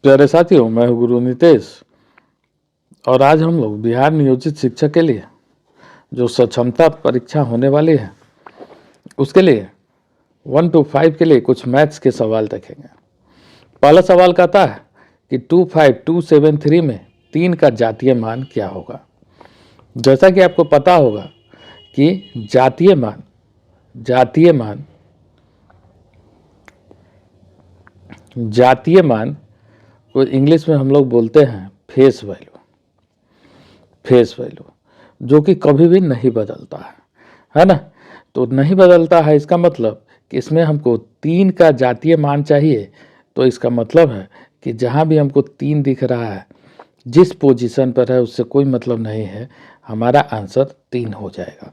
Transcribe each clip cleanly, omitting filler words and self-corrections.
प्यारे साथियों, मैं हूँ गुरु नितेश और आज हम लोग बिहार नियोजित शिक्षक के लिए जो सक्षमता परीक्षा होने वाली है उसके लिए 1 to 5 के लिए कुछ मैथ्स के सवाल देखेंगे। पहला सवाल कहता है कि 25273 में 3 का जातीय मान क्या होगा। जैसा कि आपको पता होगा कि जातीय मान को इंग्लिश में हम लोग बोलते हैं फेस वैल्यू, जो कि कभी भी नहीं बदलता है ना। तो नहीं बदलता है, इसका मतलब कि इसमें हमको 3 का जातीय मान चाहिए। तो इसका मतलब है कि जहाँ भी हमको 3 दिख रहा है, जिस पोजीशन पर है उससे कोई मतलब नहीं है, हमारा आंसर 3 हो जाएगा।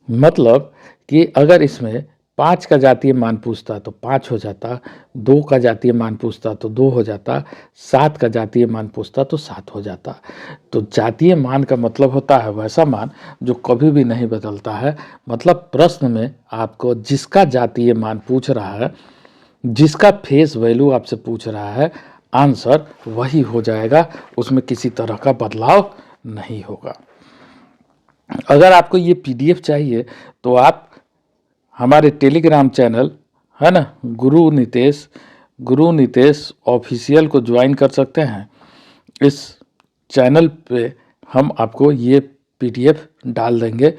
मतलब कि अगर इसमें 5 का जातीय मान पूछता तो 5 हो जाता, 2 का जातीय मान पूछता तो 2 हो जाता, 7 का जातीय मान पूछता तो 7 हो जाता। तो जातीय मान का मतलब होता है वैसा मान जो कभी भी नहीं बदलता है। मतलब प्रश्न में आपको जिसका जातीय मान पूछ रहा है, जिसका फेस वैल्यू आपसे पूछ रहा है, आंसर वही हो जाएगा, उसमें किसी तरह का बदलाव नहीं होगा। अगर आपको ये पीडीएफ चाहिए तो आप हमारे टेलीग्राम चैनल है ना, गुरु नितेश ऑफिशियल को ज्वाइन कर सकते हैं। इस चैनल पे हम आपको ये पीडीएफ डाल देंगे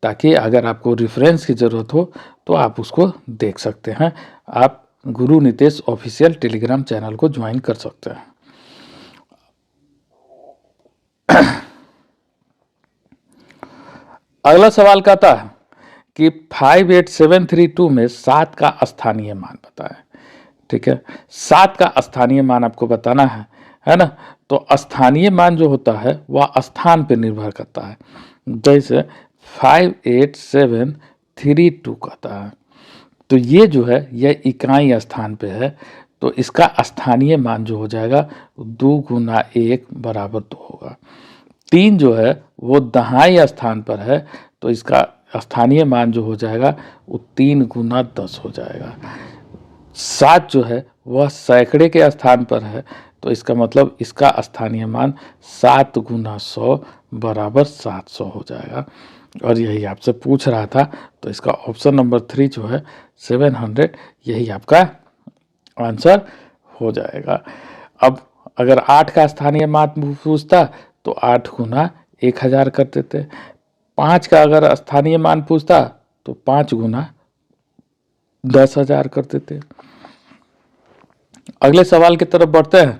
ताकि अगर आपको रेफरेंस की ज़रूरत हो तो आप उसको देख सकते हैं। आप गुरु नितेश ऑफिशियल टेलीग्राम चैनल को ज्वाइन कर सकते हैं। अगला सवाल कहता है कि 58732 में 7 का स्थानीय मान बताएं। ठीक है, 7 का स्थानीय मान आपको बताना है ना। तो स्थानीय मान जो होता है वह स्थान पर निर्भर करता है। जैसे 58732 कहता है, तो ये जो है यह इकाई स्थान पे है, तो इसका स्थानीय मान जो हो जाएगा 2 गुना 1 बराबर 2 होगा। 3 जो है वो दहाई स्थान पर है, तो इसका स्थानीय मान जो हो जाएगा वो 3 गुना 10 हो जाएगा। 7 जो है वह सैकड़े के स्थान पर है, तो इसका मतलब इसका स्थानीय मान 7 गुना 100 बराबर 700 हो जाएगा। और यही आपसे पूछ रहा था, तो इसका ऑप्शन नंबर 3 जो है 700, यही आपका आंसर हो जाएगा। अब अगर 8 का स्थानीय मान पूछता तो 8 गुना 1000 कर देते। 5 का अगर स्थानीय मान पूछता तो 5 गुना 10,000 कर देते। अगले सवाल की तरफ बढ़ते हैं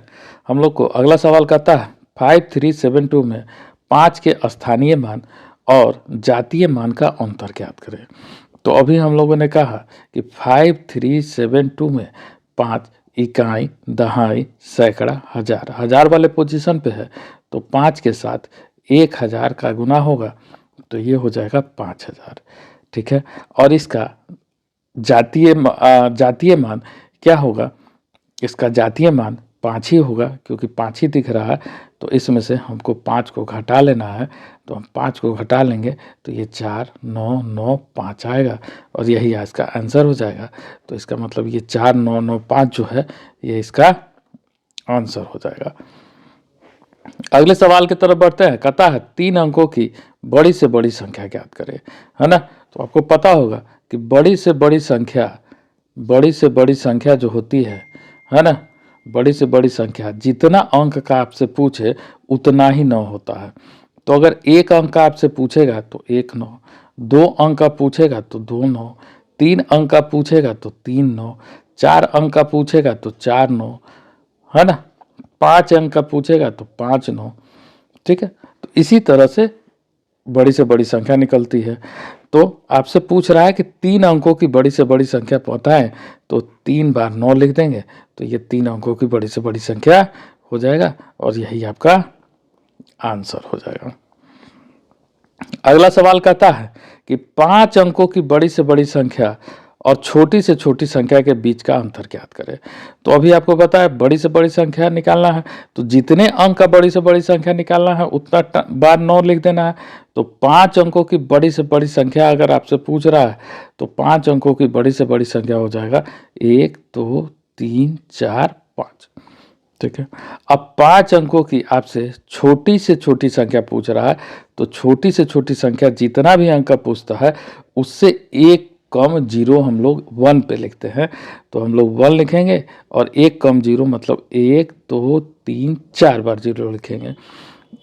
हम लोग को। अगला सवाल कहता है 5372 में 5 के स्थानीय मान और जातीय मान का अंतर ज्ञात करें। तो अभी हम लोगों ने कहा कि 5372 में 5 इकाई, दहाई, सैकड़ा, हजार वाले पोजीशन पे है, तो 5 के साथ 1000 का गुना होगा, तो ये हो जाएगा 5000। ठीक है, और इसका जातीय मान क्या होगा? इसका जातीय मान 5 ही होगा, क्योंकि 5 ही दिख रहा है। तो इसमें से हमको 5 को घटा लेना है, तो हम 5 को घटा लेंगे तो ये 4 9 9 5 आएगा, और यही इसका आंसर हो जाएगा। तो इसका मतलब ये 4 9 9 5 जो है ये इसका आंसर हो जाएगा। अगले सवाल की तरफ बढ़ते हैं। कहता है 3 अंकों की बड़ी से बड़ी संख्या ज्ञात करें, है ना। तो आपको पता होगा कि बड़ी से बड़ी संख्या जो होती है ना, बड़ी से बड़ी संख्या जितना अंक का आपसे पूछे उतना ही 9 होता है। तो अगर 1 अंक का आपसे पूछेगा तो 1 9, 2 अंक का पूछेगा तो 2 9, 3 अंक का पूछेगा तो 3 9, 4 अंक का पूछेगा तो 4 9, है ना, 5 अंक का पूछेगा तो 5 9। ठीक है, तो इसी तरह से बड़ी संख्या निकलती है। तो आपसे पूछ रहा है कि 3 अंकों की बड़ी से बड़ी संख्या बताएं, तो 3 बार 9 लिख देंगे, तो ये 3 अंकों की बड़ी से बड़ी संख्या हो जाएगा, और यही आपका आंसर हो जाएगा। अगला सवाल कहता है कि 5 अंकों की बड़ी से बड़ी संख्या और छोटी से छोटी संख्या के बीच का अंतर ज्ञात करें। तो अभी आपको बताया बड़ी से बड़ी संख्या निकालना है, तो जितने अंक का बड़ी से बड़ी संख्या निकालना है उतना बार 9 लिख देना है। तो 5 अंकों की बड़ी से बड़ी संख्या अगर आपसे पूछ रहा है, तो 5 अंकों की बड़ी से बड़ी संख्या हो जाएगा 1 2 3 4 5। ठीक है। अब 5 अंकों की आपसे छोटी से छोटी संख्या पूछ रहा है, तो छोटी से छोटी संख्या जितना भी अंक का पूछता है उससे एक कम जीरो हम लोग 1 पे लिखते हैं। तो हम लोग 1 लिखेंगे और एक कम जीरो मतलब 1 2 3 4 बार जीरो लिखेंगे।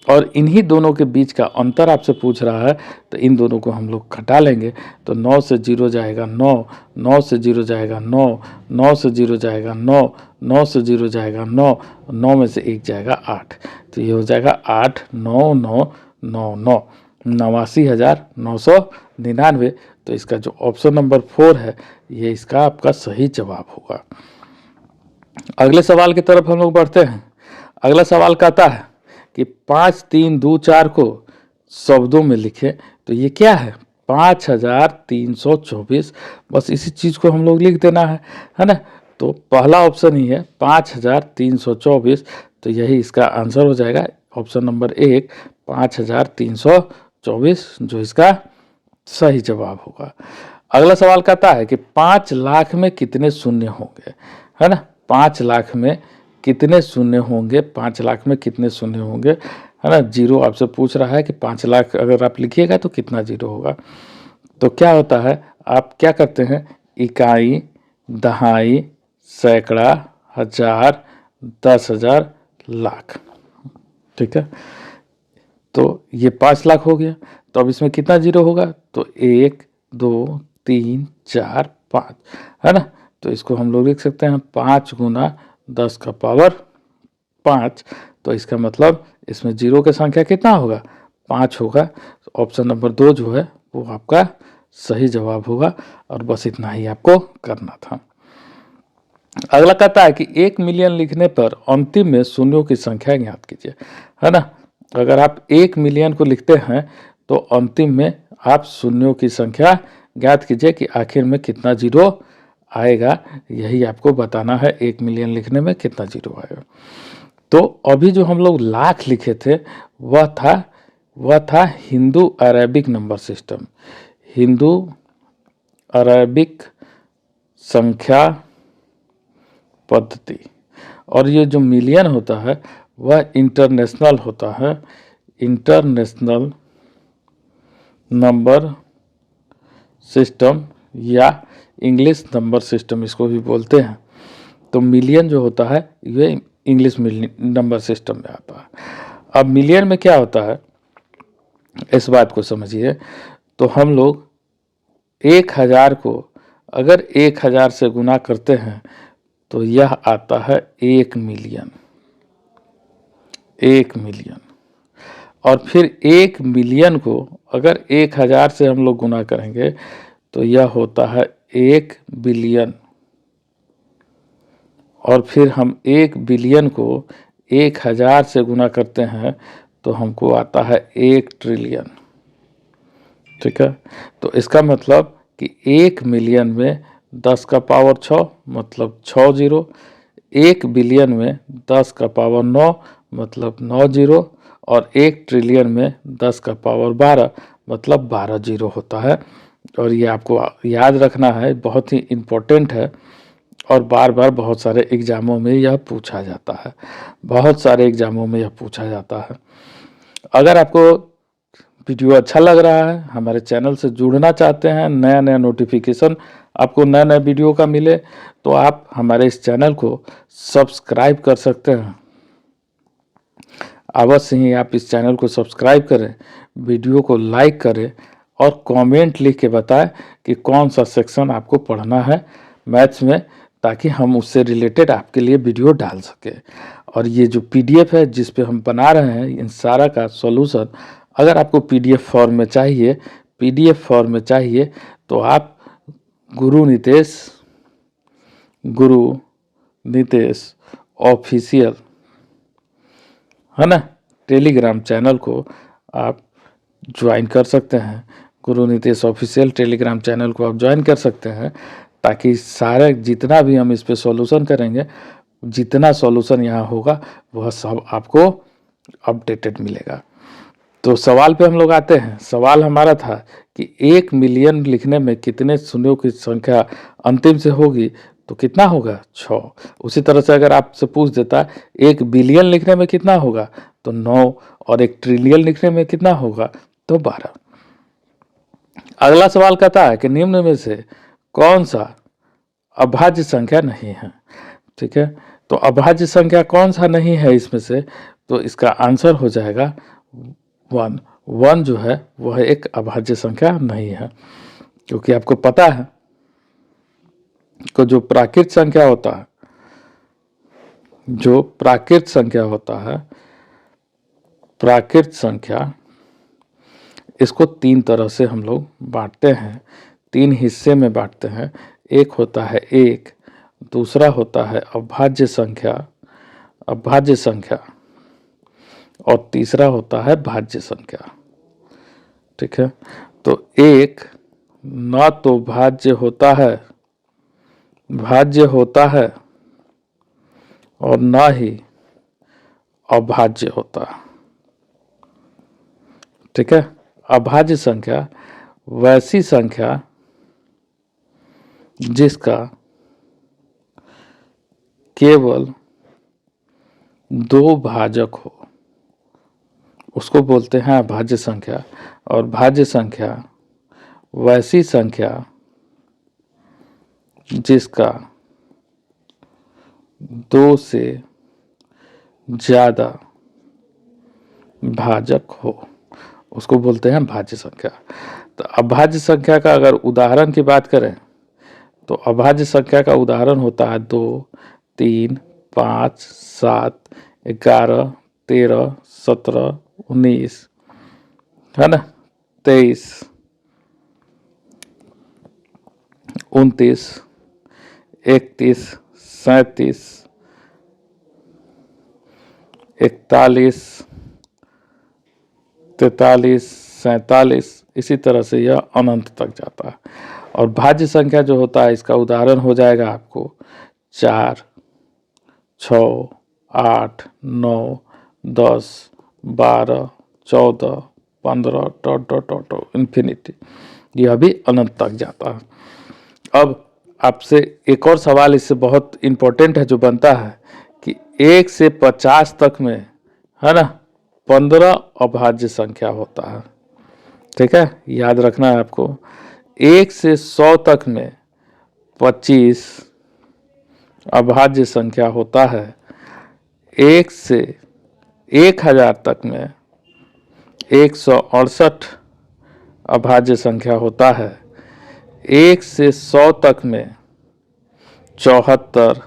और इन्हीं दोनों के बीच का अंतर आपसे पूछ रहा है, तो इन दोनों को हम लोग घटा लेंगे। तो 9 से 0 जाएगा 9, 9 से 0 जाएगा 9, 9 से 0 जाएगा 9, 9 से 0 जाएगा 9, 9 में से 1 जाएगा 8। तो ये हो जाएगा 8 9 9 9 9 89,999। तो इसका जो ऑप्शन नंबर 4 है ये इसका आपका सही जवाब होगा। अगले सवाल की तरफ हम लोग बढ़ते हैं। अगला सवाल कहता है कि 5 3 2 4 को शब्दों में लिखें। तो ये क्या है? 5324। बस इसी चीज़ को हम लोग लिख देना है ना। तो पहला ऑप्शन ही है 5324, तो यही इसका आंसर हो जाएगा ऑप्शन नंबर 1 5324, जो इसका सही जवाब होगा। अगला सवाल कहता है कि 5 लाख में कितने शून्य होंगे, है ना। 5 लाख में कितने शून्य होंगे, 5 लाख में कितने शून्य होंगे, है ना। जीरो आपसे पूछ रहा है कि 5 लाख अगर आप लिखिएगा तो कितना जीरो होगा। तो क्या होता है, आप क्या करते हैं, इकाई, दहाई, सैकड़ा, हजार, 10,000, लाख। ठीक है। तो ये 5 लाख हो गया। तो अब इसमें कितना जीरो होगा, तो 1 2 3 4 5, है ना। तो इसको हम लोग लिख सकते हैं 5 गुना 10 का पावर 5। तो इसका मतलब इसमें जीरो की संख्या कितना होगा, 5 होगा। ऑप्शन नंबर 2 जो है वो आपका सही जवाब होगा। और बस इतना ही आपको करना था। अगला कहता है कि 1 मिलियन लिखने पर अंतिम में शून्यों की संख्या ज्ञात कीजिए, है ना। अगर आप 1 मिलियन को लिखते हैं तो अंतिम में आप शून्यों की संख्या ज्ञात कीजिए कि आखिर में कितना जीरो आएगा। यही आपको बताना है 1 मिलियन लिखने में कितना जीरो आएगा। तो अभी जो हम लोग लाख लिखे थे वह था Hindu Arabic number system, Hindu Arabic संख्या पद्धति। और ये जो मिलियन होता है वह इंटरनेशनल होता है, इंटरनेशनल नंबर सिस्टम या इंग्लिश नंबर सिस्टम इसको भी बोलते हैं। तो मिलियन जो होता है ये इंग्लिश नंबर सिस्टम में आता है। अब मिलियन में क्या होता है इस बात को समझिए। तो हम लोग 1000 को अगर 1000 से गुना करते हैं तो यह आता है 1 मिलियन, 1 मिलियन। और फिर 1 मिलियन को अगर 1000 से हम लोग गुना करेंगे तो यह होता है 1 बिलियन। और फिर हम 1 बिलियन को 1000 से गुना करते हैं तो हमको आता है 1 ट्रिलियन। ठीक है। तो इसका मतलब कि 1 मिलियन में 10 का पावर 6 मतलब 6 जीरो, 1 बिलियन में 10 का पावर 9 मतलब 9 जीरो, और 1 ट्रिलियन में 10 का पावर 12 मतलब 12 जीरो होता है। और ये आपको याद रखना है, बहुत ही इम्पोर्टेंट है और बार बार बहुत सारे एग्ज़ामों में यह पूछा जाता है, बहुत सारे एग्ज़ामों में यह पूछा जाता है। अगर आपको वीडियो अच्छा लग रहा है, हमारे चैनल से जुड़ना चाहते हैं, नया नया नोटिफिकेशन आपको नया नया वीडियो का मिले, तो आप हमारे इस चैनल को सब्सक्राइब कर सकते हैं। अवश्य ही आप इस चैनल को सब्सक्राइब करें, वीडियो को लाइक करें और कमेंट लिख के बताएं कि कौन सा सेक्शन आपको पढ़ना है मैथ्स में, ताकि हम उससे रिलेटेड आपके लिए वीडियो डाल सकें। और ये जो पीडीएफ है जिस पे हम बना रहे हैं इन सारा का सॉल्यूशन, अगर आपको पीडीएफ फॉर्म में चाहिए, पीडीएफ फॉर्म में चाहिए तो आप गुरु नितेश ऑफिशियल, है ना, टेलीग्राम चैनल को आप ज्वाइन कर सकते हैं। गुरु नितेश ऑफिशियल टेलीग्राम चैनल को आप ज्वाइन कर सकते हैं, ताकि सारे जितना भी हम इस पे सॉल्यूशन करेंगे, जितना सॉल्यूशन यहाँ होगा वह सब आपको अपडेटेड मिलेगा। तो सवाल पे हम लोग आते हैं। सवाल हमारा था कि 1 मिलियन लिखने में कितने शून्यों की संख्या अंतिम से होगी। तो कितना होगा 6। उसी तरह से अगर आपसे पूछ देता 1 बिलियन लिखने में कितना होगा तो 9, और 1 ट्रिलियन लिखने में कितना होगा तो 12। अगला सवाल कहता है कि निम्न में से कौन सा अभाज्य संख्या नहीं है। ठीक है, तो अभाज्य संख्या कौन सा नहीं है इसमें से, तो इसका आंसर हो जाएगा 1। 1 जो है वह एक अभाज्य संख्या नहीं है, क्योंकि आपको पता है कि जो प्राकृत संख्या होता है, जो प्राकृत संख्या होता है, प्राकृत संख्या, इसको 3 तरह से हम लोग बांटते हैं, 3 हिस्से में बांटते हैं। एक होता है 1, दूसरा होता है अभाज्य संख्या, अभाज्य संख्या, और तीसरा होता है भाज्य संख्या। ठीक है, तो 1 ना तो भाज्य होता है, भाज्य होता है, और ना ही अभाज्य होता है। ठीक है, अभाज्य संख्या वैसी संख्या जिसका केवल 2 भाजक हो, उसको बोलते हैं अभाज्य संख्या। और भाज्य संख्या वैसी संख्या जिसका 2 से ज़्यादा भाजक हो, उसको बोलते हैं भाज्य संख्या। तो अभाज्य संख्या का अगर उदाहरण की बात करें तो अभाज्य संख्या का उदाहरण होता है 2, 3, 5, 7, 11, 13, 17, 19, है ना, 23, 29, 31, 37, 41, 43, 47, इसी तरह से यह अनंत तक जाता है। और भाज्य संख्या जो होता है इसका उदाहरण हो जाएगा आपको 4, 6, 8, 9, 10, 12, 14, 15 डॉट डॉट डॉट इन्फिनिटी, यह भी अनंत तक जाता है। अब आपसे एक और सवाल इससे बहुत इम्पोर्टेंट है जो बनता है कि 1 से 50 तक में, है ना, 15 अभाज्य संख्या होता है। ठीक है, याद रखना है आपको। 1 से 100 तक में 25 अभाज्य संख्या होता है। 1 से 1000 तक में 168 अभाज्य संख्या होता है। 1 से 100 तक में 74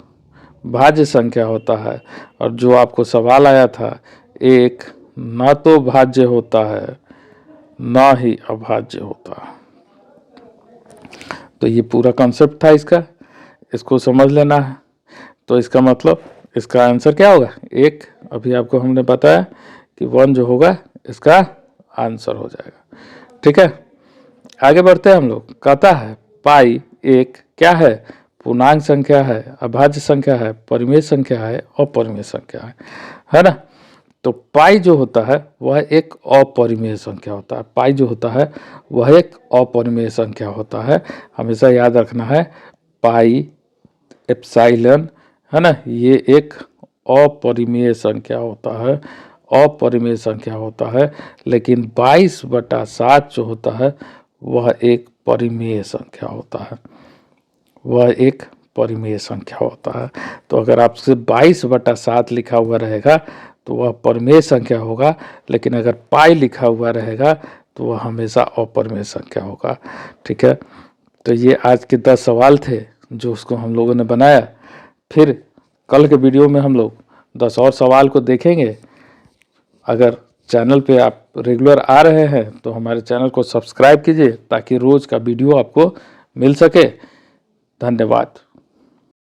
भाज्य संख्या होता है। और जो आपको सवाल आया था, 1 ना तो भाज्य होता है ना ही अभाज्य होता है। तो ये पूरा कॉन्सेप्ट था इसका, इसको समझ लेना है। तो इसका मतलब इसका आंसर क्या होगा 1। अभी आपको हमने बताया कि 1 जो होगा इसका आंसर हो जाएगा। ठीक है, आगे बढ़ते हैं हम लोग। कहता है पाई एक क्या है, पूर्णांक संख्या है, अभाज्य संख्या है, परिमेय संख्या है, अपरिमेय संख्या है ना। तो पाई जो होता है वह एक अपरिमेय संख्या होता है। पाई जो होता है वह एक अपरिमेय संख्या होता है। हमेशा याद रखना है पाई, एप्सिलॉन, है ना, ये एक अपरिमेय संख्या होता है, अपरिमेय संख्या होता है। लेकिन 22/7 जो होता है वह एक परिमेय संख्या होता है, वह एक परिमेय संख्या होता है। तो अगर आपसे 22/7 लिखा हुआ रहेगा तो वह परिमेय संख्या होगा, लेकिन अगर पाई लिखा हुआ रहेगा तो वह हमेशा अपरिमेय संख्या होगा। ठीक है, तो ये आज के 10 सवाल थे जो उसको हम लोगों ने बनाया। फिर कल के वीडियो में हम लोग 10 और सवाल को देखेंगे। अगर चैनल पे आप रेगुलर आ रहे हैं तो हमारे चैनल को सब्सक्राइब कीजिए ताकि रोज़ का वीडियो आपको मिल सके। धन्यवाद।